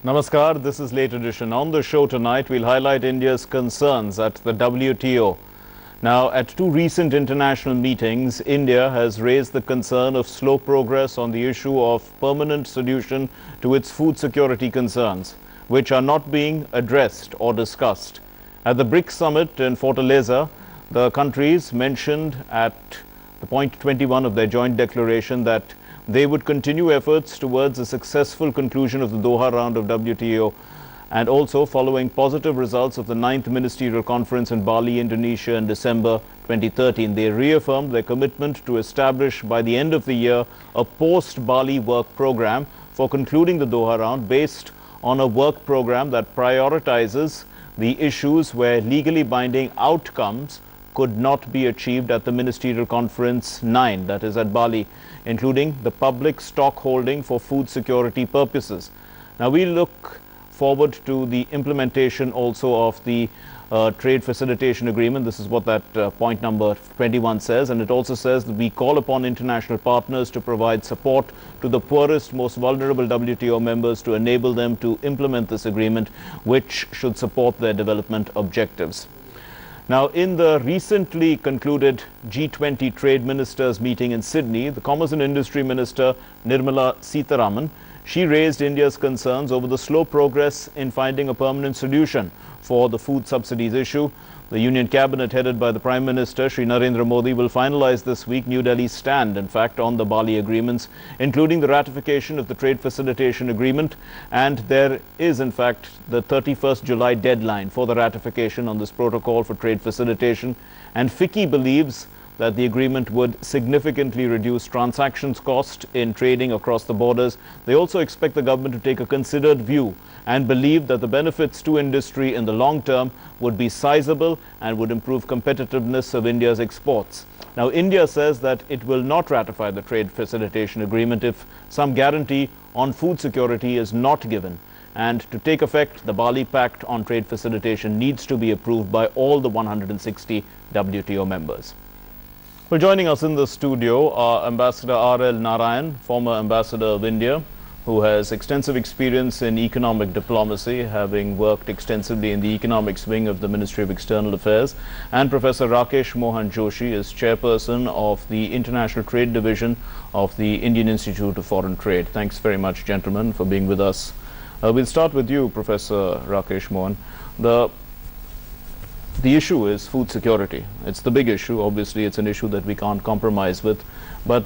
Namaskar, this is Late Edition. On the show tonight, we'll highlight India's concerns at the WTO. Now, at two recent international meetings, India has raised the concern of slow progress on the issue of permanent solution to its food security concerns, which are not being addressed or discussed. At the BRICS summit in Fortaleza, the countries mentioned at the point 21 of their joint declaration that they would continue efforts towards a successful conclusion of the Doha round of WTO, and also following positive results of the 9th Ministerial Conference in Bali, Indonesia in December 2013. They reaffirmed their commitment to establish by the end of the year a post-Bali work program for concluding the Doha round based on a work program that prioritizes the issues where legally binding outcomes could not be achieved at the Ministerial Conference 9, that is at Bali, including the public stock holding for food security purposes. Now, we look forward to the implementation also of the trade facilitation agreement. This is what that point number 21 says, and it also says that we call upon international partners to provide support to the poorest, most vulnerable WTO members to enable them to implement this agreement, which should support their development objectives. Now, in the recently concluded G20 Trade Ministers meeting in Sydney, the Commerce and Industry Minister Nirmala Sitharaman, she raised India's concerns over the slow progress in finding a permanent solution for the food subsidies issue. The Union Cabinet, headed by the Prime Minister, Shri Narendra Modi, will finalize this week New Delhi's stand, in fact, on the Bali agreements, including the ratification of the Trade Facilitation Agreement. And there is, in fact, the 31st July deadline for the ratification on this protocol for trade facilitation. And FICCI believes that the agreement would significantly reduce transactions cost in trading across the borders. They also expect the government to take a considered view and believe that the benefits to industry in the long term would be sizable and would improve competitiveness of India's exports. Now, India says that it will not ratify the trade facilitation agreement if some guarantee on food security is not given. And to take effect, the Bali Pact on trade facilitation needs to be approved by all the 160 WTO members. Well, joining us in the studio are Ambassador R.L. Narayan, former Ambassador of India, who has extensive experience in economic diplomacy, having worked extensively in the economics wing of the Ministry of External Affairs, and Professor Rakesh Mohan Joshi is chairperson of the International Trade Division of the Indian Institute of Foreign Trade. Thanks very much, gentlemen, for being with us. We'll start with you, Professor Rakesh Mohan. The issue is food security. It's the big issue. Obviously, it's an issue that we can't compromise with. But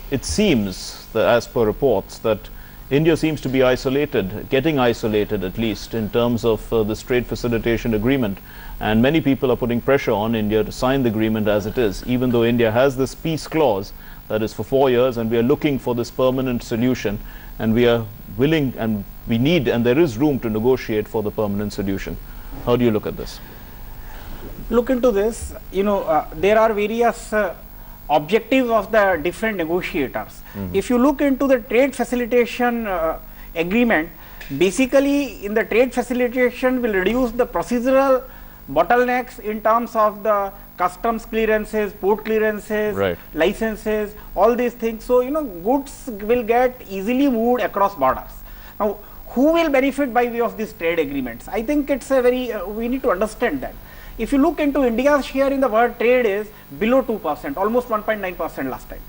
it seems that, as per reports, that India seems to be isolated, getting isolated at least, in terms of this trade facilitation agreement. And many people are putting pressure on India to sign the agreement as it is, even though India has this peace clause that is for 4 years, and we are looking for this permanent solution. And we are willing, and we need, and there is room to negotiate for the permanent solution. How do you look at this? Look into this, there are various objectives of the different negotiators. If you look into the trade facilitation agreement, basically in the trade facilitation will reduce the procedural bottlenecks in terms of the customs clearances, port clearances, right, licenses, all these things. So, goods will get easily moved across borders. Now, who will benefit by way of these trade agreements? I think it's a very, we need to understand that. If you look into India's share in the world trade is below 2%, almost 1.9% last time.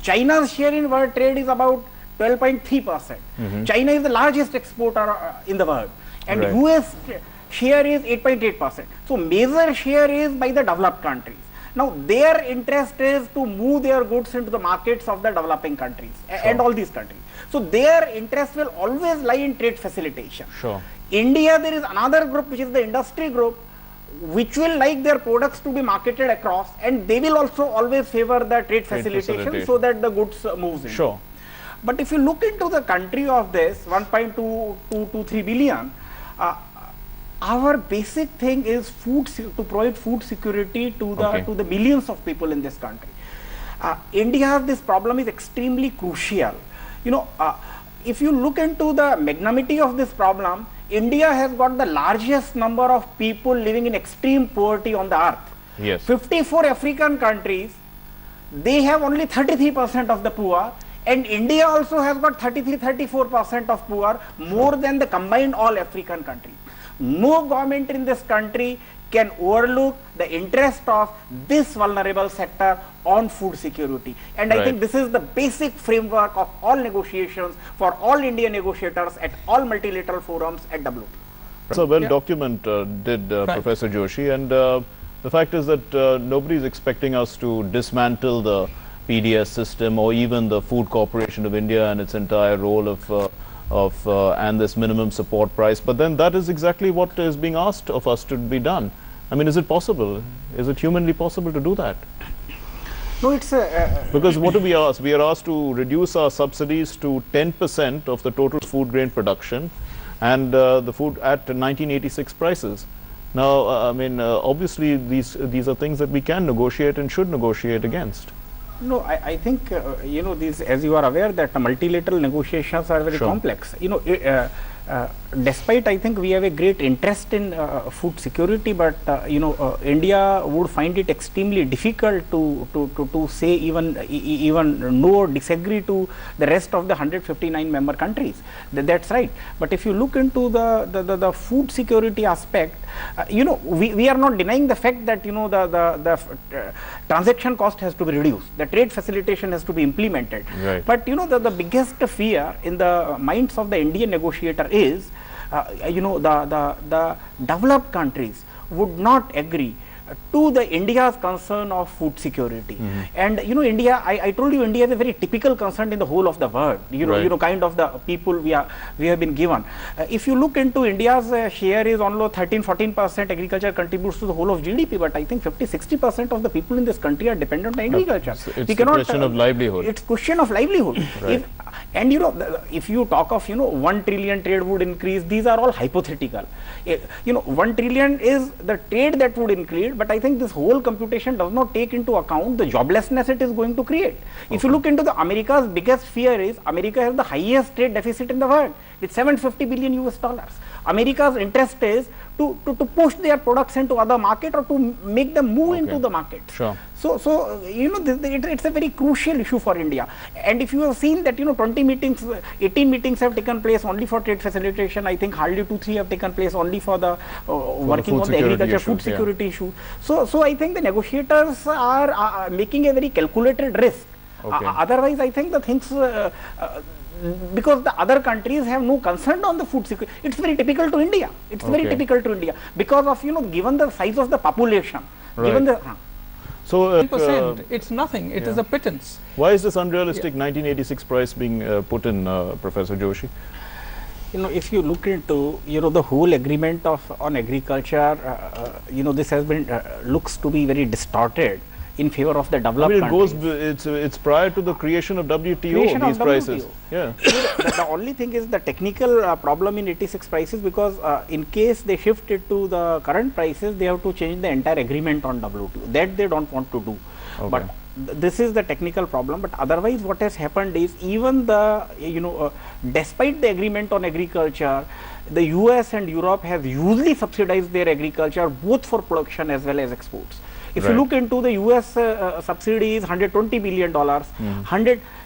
China's share in world trade is about 12.3%. China is the largest exporter in the world, and right, US share is 8.8%. So major share is by the developed countries. Now their interest is to move their goods into the markets of the developing countries, sure, and all these countries. So their interest will always lie in trade facilitation. Sure. India, there is another group which is the industry group, which will like their products to be marketed across, and they will also always favor the trade facilitation so that the goods moves in. Sure. But if you look into the country of this 1.223 billion, our basic thing is to provide food security to the millions of people in this country. India, this problem is extremely crucial. If you look into the magnitude of this problem, India has got the largest number of people living in extreme poverty on the earth. Yes. 54 African countries, they have only 33% of the poor. And India also has got 33-34% of poor, more than the combined all African countries. No government in this country can overlook the interest of this vulnerable sector on food security. And I think this is the basic framework of all negotiations for all Indian negotiators at all multilateral forums at WTO. It's a well documented, Professor Joshi, and the fact is that nobody is expecting us to dismantle the PDS system or even the Food Corporation of India and its entire role of and this minimum support price. But then that is exactly what is being asked of us to be done. I mean, is it possible? Is it humanly possible to do that? No, it's because what do we ask? We are asked to reduce our subsidies to 10% of the total food grain production, and the food at 1986 prices. Now, I mean, obviously these are things that we can negotiate and should negotiate against. No, I think, you know, these, as you are aware, that multilateral negotiations are very complex. You know, despite I think we have a great interest in food security, but you know, India would find it extremely difficult to say even no or disagree to the rest of the 159 member countries. That's right. But if you look into the food security aspect, you know, we are not denying the fact that, you know, the transaction cost has to be reduced, the trade facilitation has to be implemented. Right. But you know, the biggest fear in the minds of the Indian negotiator is, you know, the developed countries would not agree to the India's concern of food security. And you know, India, I told you, India is a very typical concern in the whole of the world. You know, you know, kind of the people we have been given. If you look into India's share is only 13-14%. Agriculture contributes to the whole of GDP, but I think 50-60% of the people in this country are dependent on agriculture. It's a question of livelihood. It's question of livelihood. Right. And you know, if you talk of, you know, 1 trillion trade would increase, these are all hypothetical. You know, 1 trillion is the trade that would increase, but I think this whole computation does not take into account the joblessness it is going to create. If you look into the America's biggest fear is, America has the highest trade deficit in the world with $750 billion US. America's interest is to push their products into other market or to make them move into the market. Sure. So you know, it's a very crucial issue for India. And if you have seen that, you know, 20 meetings, 18 meetings have taken place only for trade facilitation. I think hardly 2-3 have taken place only for the working on the agriculture food security issue. So I think the negotiators are making a very calculated risk. Otherwise, I think the things because the other countries have no concern on the food security. It's very typical to India. It's very typical to India because of, you know, given the size of the population, given the so 10%, it's nothing. It is a pittance. Why is this unrealistic 1986 price being put in, Professor Joshi? You know, if you look into, you know, the whole agreement on agriculture, you know, this has been looks to be very distorted in favor of the developed countries. It's prior to the creation of WTO, these prices. Yeah. The only thing is the technical problem in 86 prices, because in case they shift it to the current prices, they have to change the entire agreement on WTO. That they don't want to do. But this is the technical problem. But otherwise, what has happened is, even the, you know, despite the agreement on agriculture, the US and Europe have hugely subsidized their agriculture, both for production as well as exports. If you look into the US subsidies, $120 billion,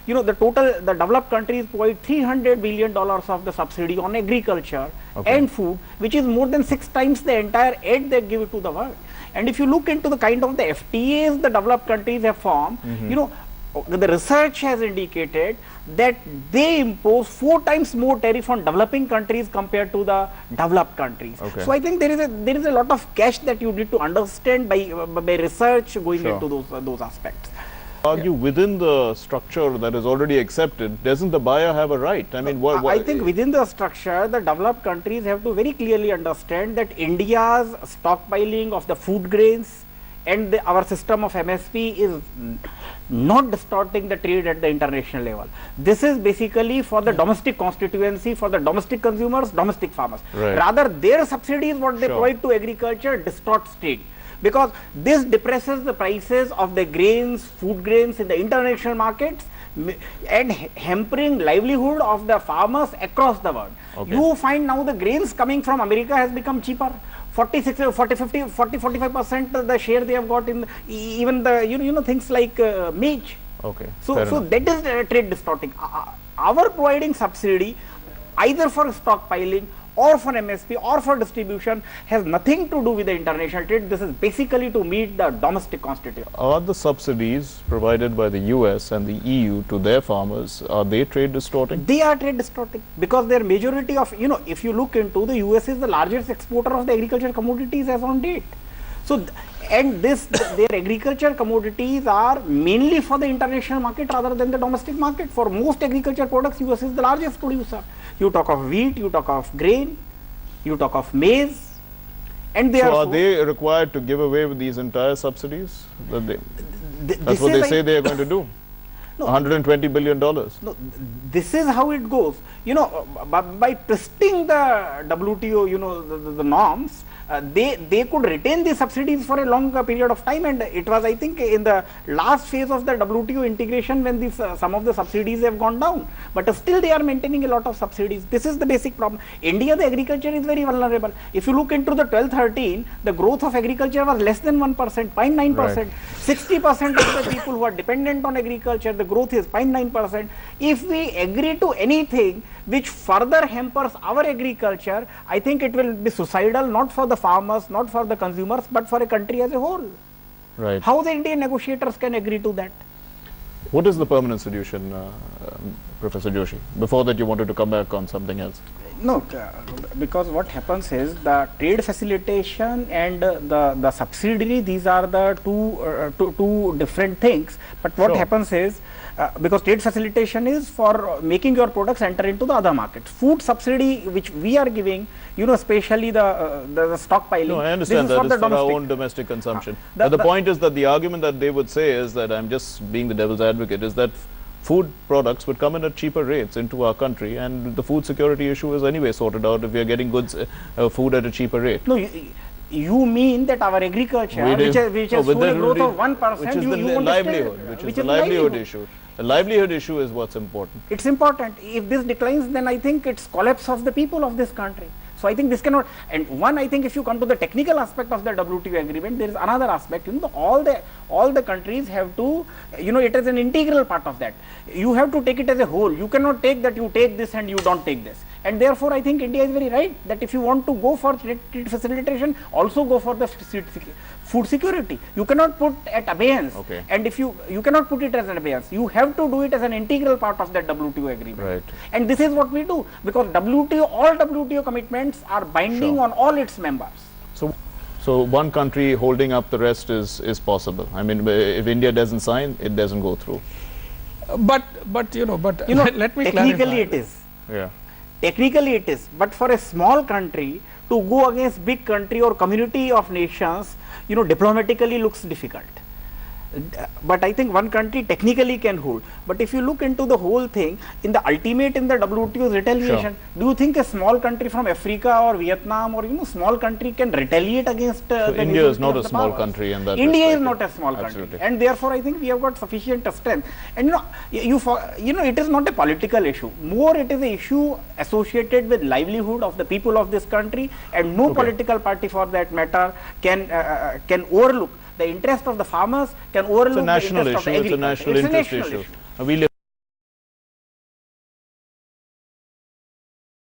you know, the developed countries provide $300 billion of the subsidy on agriculture and food, which is more than 6 times the entire aid they give to the world. And if you look into the kind of the FTAs the developed countries have formed, you know, the research has indicated that they impose 4 times more tariff on developing countries compared to the developed countries. So I think there is a lot of cash that you need to understand by research going into those aspects. Argue within the structure that is already accepted, doesn't the buyer have a right? I mean, I think within the structure, the developed countries have to very clearly understand that India's stockpiling of the food grains and our system of MSP is not distorting the trade at the international level. This is basically for the domestic constituency, for the domestic consumers, domestic farmers. Rather, their subsidies, what they provide to agriculture, distorts trade. Because this depresses the prices of the grains, food grains in the international markets, and hampering livelihood of the farmers across the world. You find now the grains coming from America has become cheaper. 45% the share they have got in even the, you know, things like maize. Okay. So, fair so enough. that is trade distorting. Our providing subsidy either for stockpiling or for MSP or for distribution has nothing to do with the international trade. This is basically to meet the domestic constitution. Are the subsidies provided by the US and the EU to their farmers, are they trade distorting? They are trade distorting because their majority of, if you look into, the US is the largest exporter of the agricultural commodities as on date. So, their agriculture commodities are mainly for the international market rather than the domestic market. For most agriculture products, US is the largest producer. You talk of wheat, you talk of grain, you talk of maize, and they So are. are they required to give away with these entire subsidies? That's this what is they say they are going to do. No. $120 billion. No, this is how it goes. By twisting the WTO, the norms, they could retain the subsidies for a long period of time, and it was, I think, in the last phase of the WTO integration when some of the subsidies have gone down, but still they are maintaining a lot of subsidies. This is the basic problem. India, the agriculture is very vulnerable. If you look into the 12-13, the growth of agriculture was less than 1%, 0.9%. Right. 60% of the people who are dependent on agriculture, the growth is 0.9%. If we agree to anything which further hampers our agriculture, I think it will be suicidal, not for the farmers, not for the consumers, but for a country as a whole. Right. How the Indian negotiators can agree to that? What is the permanent solution, Professor Joshi? Before that, you wanted to come back on something else. No, because what happens is the trade facilitation and the subsidiary, these are the two different things. But what Sure. happens is, because trade facilitation is for making your products enter into the other markets. Food subsidy, which we are giving, especially the stockpiling. No, I understand this is that is for our domestic. own domestic consumption. the- But the the- point is that the argument that they would say is that, I'm just being the devil's advocate, is that food products would come in at cheaper rates into our country, and the food security issue is anyway sorted out if we are getting goods, food at a cheaper rate. No, you mean that our agriculture, We do- which No, has but shown a then growth we- of 1%, which is you the understand, livelihood, which is the livelihood issue. The livelihood issue is what's important. It's important. If this declines, then I think it's collapse of the people of this country. So I think this cannot. And one, I think if you come to the technical aspect of the WTO agreement, there is another aspect. All the countries have to, it is an integral part of that. You have to take it as a whole. You cannot take that you take this and you don't take this. And therefore, I think India is very right that if you want to go for trade facilitation, also go for the food security. You cannot put at abeyance. Okay. And if you cannot put it as an abeyance, you have to do it as an integral part of that WTO agreement. Right. And this is what we do, because all WTO commitments are binding Sure. on all its members. So one country holding up the rest is possible. I mean, if India doesn't sign, it doesn't go through. But let me Technically clarify. it is. Yeah. Technically it is. But for a small country to go against big country or community of nations, diplomatically looks difficult. But I think one country technically can hold. But if you look into the whole thing, in the WTO's retaliation, do you think a small country from Africa or Vietnam or small country can retaliate against So the India is majority not of a the small powers? country in that India is respect, not a small absolutely. country, and therefore I think we have got sufficient strength. And it is not a political issue. More, it is an issue associated with livelihood of the people of this country, and no Okay. political party, for that matter, can overlook the interest of the farmers, can overlook It's a national the interest issue, of the it's a agriculture. national It's a interest national issue. We live